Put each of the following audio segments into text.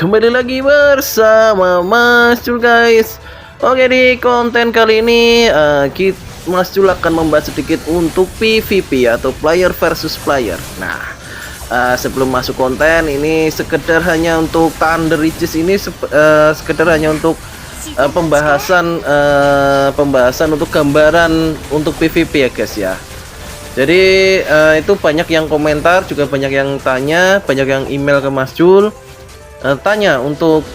kembali lagi bersama Mas Jul guys. Oke, di konten kali ini Mas Jul akan membahas sedikit untuk PvP atau player versus player. Nah, sebelum masuk konten ini sekedar hanya untuk Thunder Riches ini sekedar hanya untuk pembahasan untuk gambaran untuk PvP ya guys ya. Jadi itu banyak yang komentar, juga banyak yang tanya, banyak yang email ke Mas Jul, tanya untuk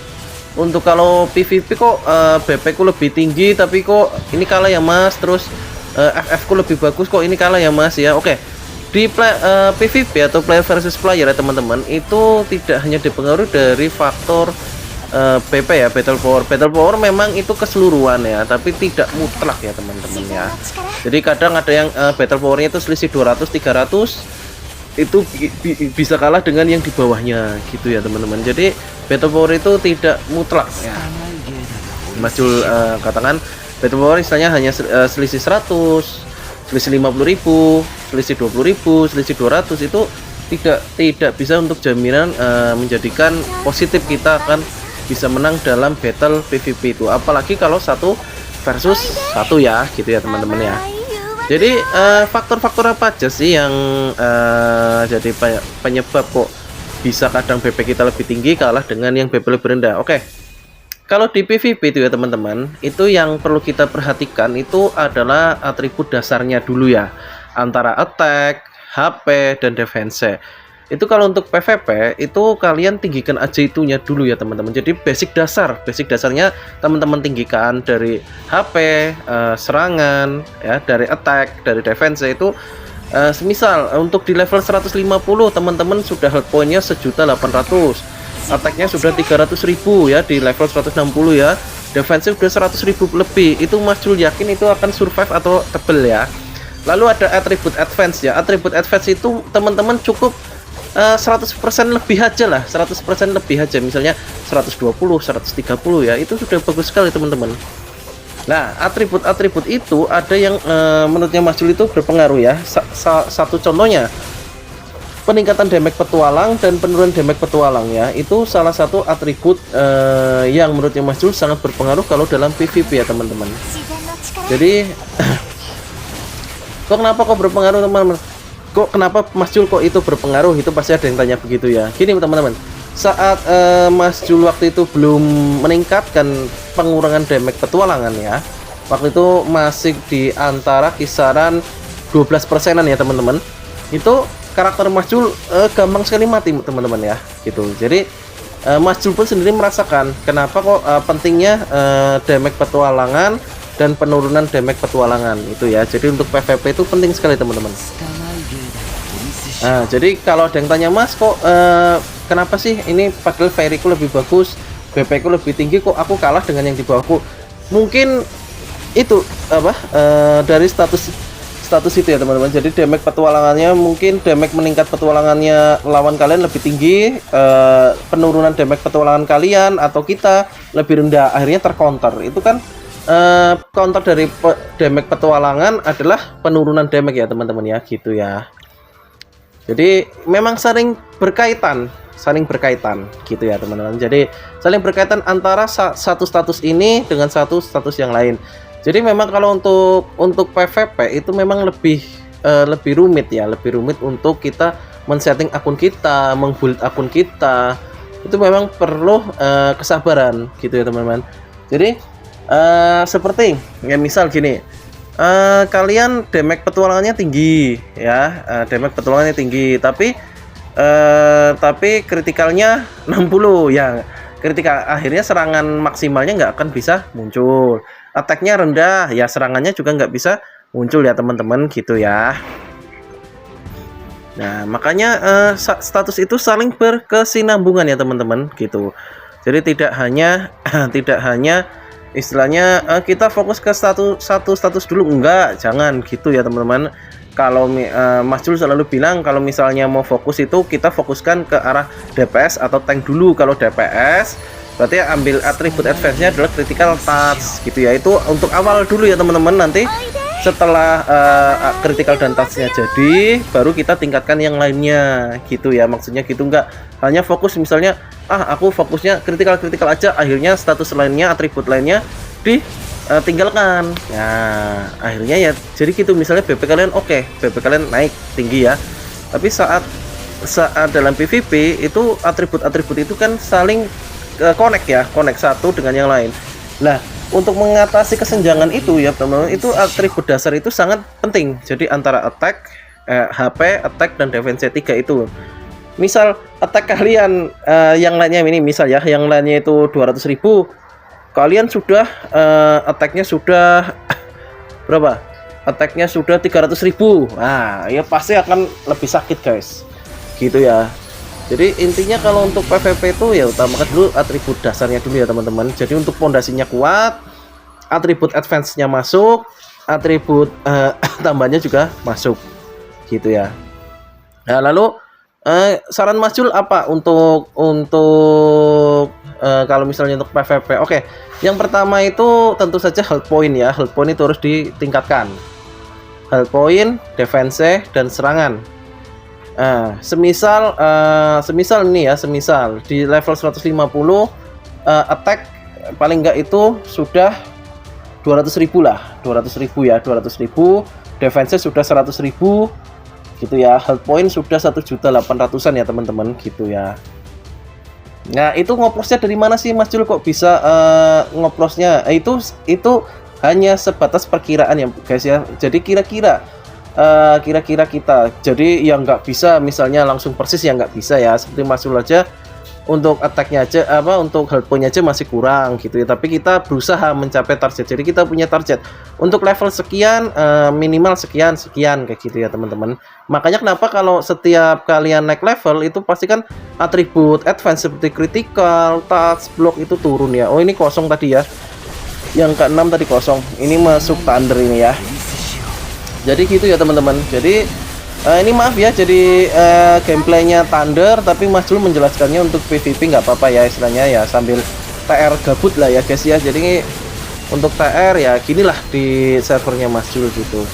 kalau PvP kok BP ku lebih tinggi tapi kok ini kalah ya Mas, terus FF ku lebih bagus kok ini kalah ya Mas ya. Oke, di PvP atau player versus player ya teman-teman, itu tidak hanya dipengaruhi dari faktor BP ya, battle power memang itu keseluruhan ya, tapi tidak mutlak ya teman-teman ya. Jadi kadang ada yang battle powernya itu selisih 200-300 itu bisa kalah dengan yang di bawahnya gitu ya teman-teman. Jadi battle power itu tidak mutlak ya. Mas Jul katakan battle power istilahnya hanya selisih 100, selisih 50.000, selisih 20.000, selisih 200 itu tidak bisa untuk jaminan menjadikan positif kita akan bisa menang dalam battle PvP itu, apalagi kalau 1 versus 1 ya gitu ya teman-teman ya. Jadi faktor-faktor apa aja sih yang jadi penyebab kok bisa kadang BP kita lebih tinggi kalah dengan yang BP lebih rendah? Oke, kalau di PvP itu ya teman-teman, itu yang perlu kita perhatikan itu adalah atribut dasarnya dulu ya, antara attack, HP, dan defense. Itu kalau untuk PvP itu kalian tinggikan aja itunya dulu ya teman-teman. Jadi basic dasarnya teman-teman tinggikan dari HP, serangan ya, dari attack, dari defense itu semisal untuk di level 150 teman-teman sudah health pointnya 1.800.000, attacknya sudah 300.000 ya di level 160 ya, defense udah 100.000 lebih, itu Mas Jul yakin itu akan survive atau tebel ya. Lalu ada atribut advance ya, atribut advance itu teman-teman cukup 100% lebih aja lah, 100% lebih aja, misalnya 120, 130 ya, itu sudah bagus sekali teman-teman. Nah, atribut-atribut itu ada yang menurutnya Mas Jul itu berpengaruh ya. Satu contohnya peningkatan damage petualang dan penurunan damage petualang ya, itu salah satu atribut yang menurutnya Mas Jul sangat berpengaruh kalau dalam PvP ya teman-teman. Jadi kenapa kok berpengaruh teman-teman? Kenapa Mas Jul kok itu berpengaruh? Itu pasti ada yang tanya begitu ya. Gini teman-teman, saat Mas Jul waktu itu belum meningkatkan pengurangan damage petualangan ya, waktu itu masih di antara kisaran 12%-an ya teman-teman, itu karakter Mas Jul gampang sekali mati teman-teman ya gitu. Jadi Mas Jul pun sendiri merasakan kenapa kok pentingnya damage petualangan dan penurunan damage petualangan itu ya. Jadi untuk PvP itu penting sekali teman-teman. Nah, jadi kalau ada yang tanya Mas kok kenapa sih ini padahal Fairy ku lebih bagus, BP ku lebih tinggi, kok aku kalah dengan yang di bawahku? Mungkin itu apa dari status itu ya teman-teman. Jadi damage petualangannya, mungkin damage meningkat petualangannya lawan kalian lebih tinggi, penurunan damage petualangan kalian atau kita lebih rendah, akhirnya tercounter. Itu kan counter dari damage petualangan adalah penurunan damage ya teman-teman ya gitu ya. Jadi memang saling berkaitan gitu ya teman-teman. Jadi saling berkaitan antara satu status ini dengan satu status yang lain. Jadi memang kalau untuk PvP itu memang lebih rumit ya, lebih rumit untuk kita men-setting akun kita, meng-build akun kita. Itu memang perlu kesabaran gitu ya teman-teman. Jadi seperti ya misal gini, kalian damage petualangannya tinggi ya, tapi kritikalnya 60 ya, kritikal akhirnya serangan maksimalnya nggak akan bisa muncul, attacknya rendah ya, serangannya juga nggak bisa muncul ya teman-teman gitu ya. Nah makanya status itu saling berkesinambungan ya teman-teman gitu. Jadi tidak hanya istilahnya kita fokus ke satu status dulu, enggak, jangan gitu ya teman-teman. Kalau Mas Jul selalu bilang kalau misalnya mau fokus itu kita fokuskan ke arah DPS atau tank dulu. Kalau DPS berarti ambil atribut advance-nya adalah critical touch gitu ya. Itu untuk awal dulu ya teman-teman, nanti setelah critical dan touch-nya jadi baru kita tingkatkan yang lainnya gitu ya, maksudnya gitu. Enggak hanya fokus misalnya aku fokusnya kritikal aja, akhirnya status lainnya, atribut lainnya ditinggalkan. Nah, akhirnya ya jadi gitu, misalnya BP kalian oke, BP kalian naik tinggi ya. Tapi saat dalam PvP itu atribut-atribut itu kan saling connect ya, connect satu dengan yang lain. Nah, untuk mengatasi kesenjangan itu ya teman-teman, itu atribut dasar itu sangat penting. Jadi antara attack, HP, attack dan defense 3 itu. Misal attack kalian yang lainnya ini misal ya, yang lainnya itu 200.000, kalian sudah attacknya sudah berapa? Attacknya sudah 300.000. Nah, ya pasti akan lebih sakit guys. Gitu ya. Jadi intinya kalau untuk PvP itu ya utamakan dulu atribut dasarnya dulu ya teman-teman. Jadi untuk pondasinya kuat, atribut advance-nya masuk, atribut tambahnya juga masuk. Gitu ya. Nah, lalu saran Mas Jul apa untuk kalau misalnya untuk PvP? Oke, yang pertama itu tentu saja health point ya. Health point itu harus ditingkatkan. Health point, defense dan serangan. Semisal ini ya, semisal di level 150 attack paling enggak itu sudah 200.000 lah, 200.000 ya, 200.000, defense sudah 100.000 gitu ya, health point sudah 1.800.000-an ya teman-teman gitu ya. Nah, itu ngoprosnya dari mana sih Mas Jul kok bisa ngoprosnya? Itu hanya sebatas perkiraan ya guys ya. Jadi kira-kira kita jadi yang nggak bisa misalnya langsung persis ya nggak bisa ya, seperti Mas Jul aja untuk attacknya aja untuk health point aja masih kurang gitu ya, tapi kita berusaha mencapai target. Jadi kita punya target untuk level sekian, minimal sekian kayak gitu ya teman-teman. Makanya kenapa kalau setiap kalian naik level itu pastikan atribut advance seperti critical, touch, block itu turun ya. Oh, ini kosong tadi ya, yang ke-6 tadi kosong, ini masuk thunder ini ya. Jadi gitu ya teman-teman. Jadi ini maaf ya, jadi gameplaynya Thunder, tapi Mas Jul menjelaskannya untuk PvP nggak apa-apa ya, istilahnya ya sambil TR gabut lah ya guys ya. Jadi untuk TR ya ginilah di servernya Mas Jul gitu.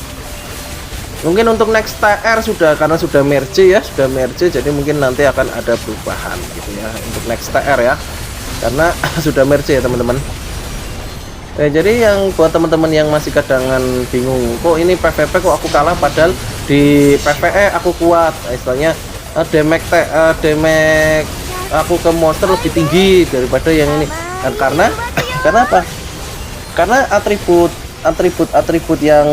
Mungkin untuk next TR karena sudah merge ya, jadi mungkin nanti akan ada perubahan gitu ya untuk next TR ya, karena sudah merge ya teman-teman. Jadi yang buat teman-teman yang masih kadangan bingung, kok ini PvP kok aku kalah padahal di PvE aku kuat, istilahnya damage aku ke monster lebih tinggi daripada yang ini. Dan karena apa? Karena atribut yang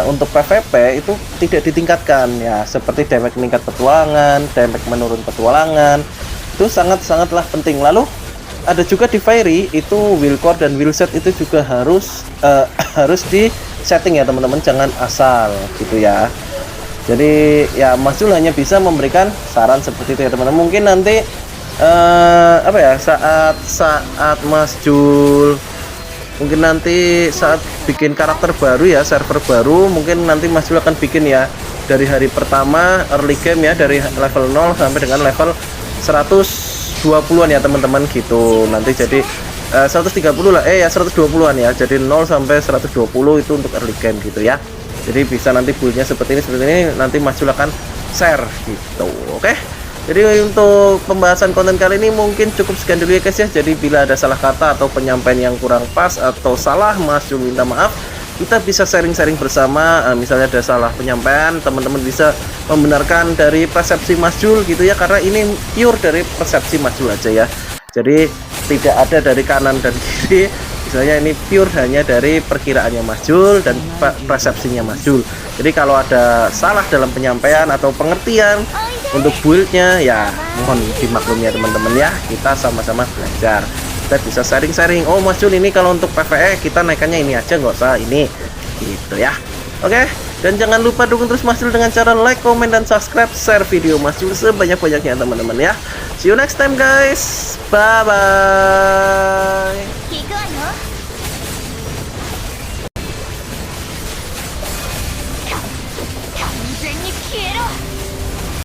untuk PvP itu tidak ditingkatkan ya, seperti damage meningkat petualangan, damage menurun petualangan, itu sangatlah penting. Lalu ada juga di Fairy itu will core dan will set itu juga harus di setting ya teman-teman, jangan asal gitu ya. Jadi ya Mas Jul hanya bisa memberikan saran seperti itu ya teman-teman. Mungkin nanti apa ya, saat Mas Jul mungkin nanti saat bikin karakter baru ya, server baru, mungkin nanti Mas Jul akan bikin ya dari hari pertama early game ya, dari level 0 sampai dengan level 120-an ya teman-teman gitu. Nanti jadi 130 lah, ya 120-an ya. Jadi 0 sampai 120 itu untuk early game gitu ya. Jadi bisa nanti build-nya seperti ini, nanti Mas Jul akan share gitu. Oke. Jadi untuk pembahasan konten kali ini mungkin cukup sekian dulu ya guys ya. Jadi bila ada salah kata atau penyampaian yang kurang pas atau salah, Mas Jul minta maaf. Kita bisa sharing-sharing bersama, misalnya ada salah penyampaian, teman-teman bisa membenarkan dari persepsi Mas Jul gitu ya, karena ini pure dari persepsi Mas Jul aja ya. Jadi tidak ada dari kanan dan kiri, misalnya ini pure hanya dari perkiraannya Mas Jul dan persepsinya Mas Jul. Jadi kalau ada salah dalam penyampaian atau pengertian untuk build-nya ya mohon dimaklumi ya teman-teman ya, kita sama-sama belajar. Kita bisa sharing-sharing, oh Mas Jul ini kalau untuk PvE kita naikannya ini aja, nggak usah ini gitu ya. Oke, dan jangan lupa dukung terus Mas Jul dengan cara like, komen, dan subscribe, share video Mas Jul sebanyak-banyaknya teman-teman ya. See you next time guys, bye bye.